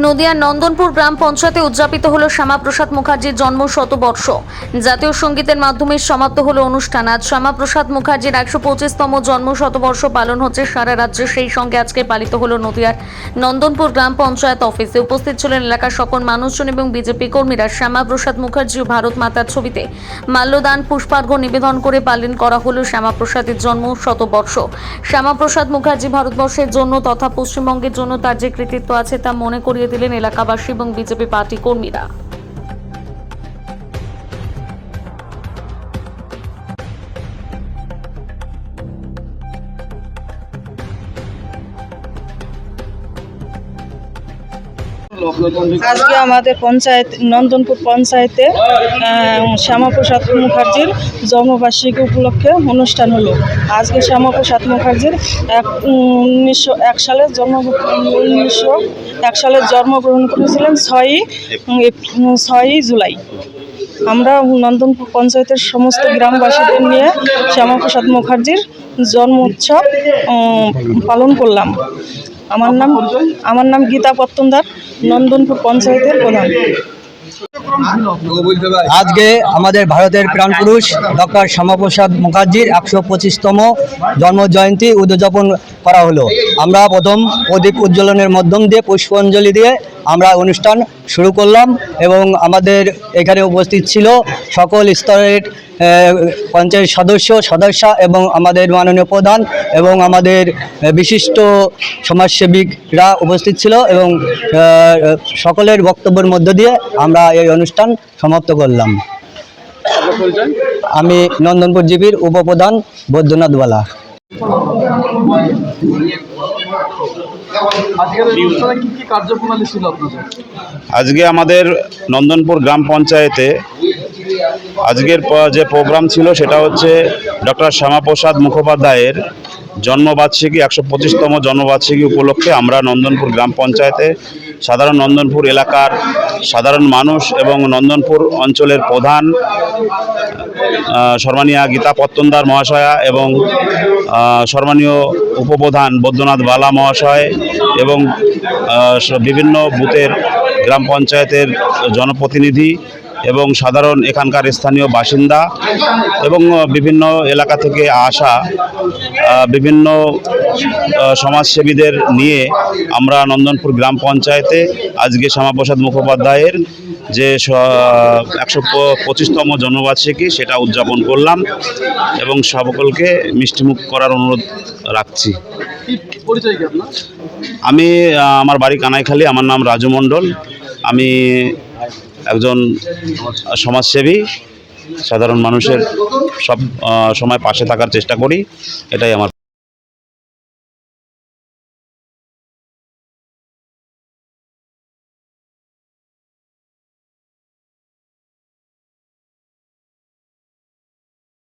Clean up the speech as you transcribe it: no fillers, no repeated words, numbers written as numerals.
নদিয়ার নন্দনপুর গ্রাম পঞ্চায়েতে উদযাপিত হলো শ্যামাপ্রসাদ মুখার্জির জন্ম শতবর্ষ। জাতীয় সঙ্গীতের মাধ্যমে সমাপ্ত হলো অনুষ্ঠান। আজ শ্যামাপ্রসাদ মুখার্জির 125তম জন্ম শতবর্ষ পালন হচ্ছে সারা রাজ্যে। সেই সঙ্গে আজকে পালিত হলো নদিয়ার নন্দনপুর গ্রাম পঞ্চায়েত অফিসে। উপস্থিত ছিলেন এলাকার সকল মানুষজন এবং বিজেপি কর্মীরা। শ্যামাপ্রসাদ মুখার্জি ও ভারত মাতার ছবিতে মাল্যদান পুষ্পার্ঘ্য নিবেদন করে পালন করা হলো শ্যামাপ্রসাদের জন্ম শতবর্ষ। শ্যামাপ্রসাদ মুখার্জি ভারতবর্ষের জন্য তথা পশ্চিমবঙ্গের জন্য তার যে কৃতিত্ব আছে তা মনে করিয়ে দিলেন এলাকাবাসী এবং বিজেপি পার্টি কর্মীরা। আজকে আমাদের পঞ্চায়েত নন্দনপুর পঞ্চায়েতে শ্যামাপ্রসাদ মুখার্জির জন্মবার্ষিকী উপলক্ষে অনুষ্ঠান হলো। আজকে শ্যামাপ্রসাদ মুখার্জির 1901 সালে জন্মগ্রহণ করেছিলেন 6ই জুলাই। আমরা নন্দনপুর পঞ্চায়েতের সমস্ত গ্রামবাসীদের নিয়ে শ্যামাপ্রসাদ মুখার্জির জন্ম উৎসব পালন করলাম। আমার নাম গীতা পত্তনদার, নন্দনপুর পঞ্চায়েতের প্রধান। আজকে আমাদের ভারতের প্রাণপুরুষ ডক্টর শ্যামাপ্রসাদ মুখার্জির 125তম জন্মজয়ন্তী উদযাপন করা হলো। আমরা প্রথম প্রদীপ উজ্জ্বলনের মাধ্যম দিয়ে পুষ্পাঞ্জলি দিয়ে আমরা অনুষ্ঠান শুরু করলাম এবং আমাদের এখানে উপস্থিত ছিল সকল স্তরের পঞ্চায়েত সদস্যা এবং আমাদের মাননীয় প্রধান এবং আমাদের বিশিষ্ট সমাজসেবীরা উপস্থিত ছিল এবং সকলের বক্তব্যের মধ্য দিয়ে আমরা এই অনুষ্ঠান সমাপ্ত করলাম। আমি নন্দনপুর জিপির উপপ্রধান বৈদ্যনাথ বালা। আজকে আমাদের নন্দনপুর গ্রাম পঞ্চায়েতে আজকের যে প্রোগ্রাম ছিল সেটা হচ্ছে ডক্টর শ্যামাপ্রসাদ মুখোপাধ্যায়ের জন্মবার্ষিকী 125তম জন্মবার্ষিকী উপলক্ষে আমরা নন্দনপুর গ্রাম পঞ্চায়েতে সাধারণ নন্দনপুর এলাকার সাধারণ মানুষ এবং নন্দনপুর অঞ্চলের প্রধান সম্মানীয় গীতা পত্তনদার মহাশয়া এবং সম্মানীয় উপপ্রধান বৈদ্যনাথ বালা মহাশয় এবং বিভিন্ন বুথের গ্রাম পঞ্চায়েতের জনপ্রতিনিধি এবং সাধারণ এখানকার স্থানীয় বাসিন্দা এবং বিভিন্ন এলাকা থেকে আসা বিভিন্ন সমাজসেবীদের নিয়ে আমরা নন্দনপুর গ্রাম পঞ্চায়েতে আজকে শ্যামাপ্রসাদ মুখোপাধ্যায়ের যে 125তম জন্মবার্ষিকী সেটা উদযাপন করলাম এবং সকলকে মিষ্টিমুখ করার অনুরোধ রাখছি। আমি আমার বাড়ি কানাইখালী, আমার নাম রাজু মণ্ডল। আমি একজন সমাজসেবী, সাধারণ মানুষের সব সময় পাশে থাকার চেষ্টা করি, এটাই আমার।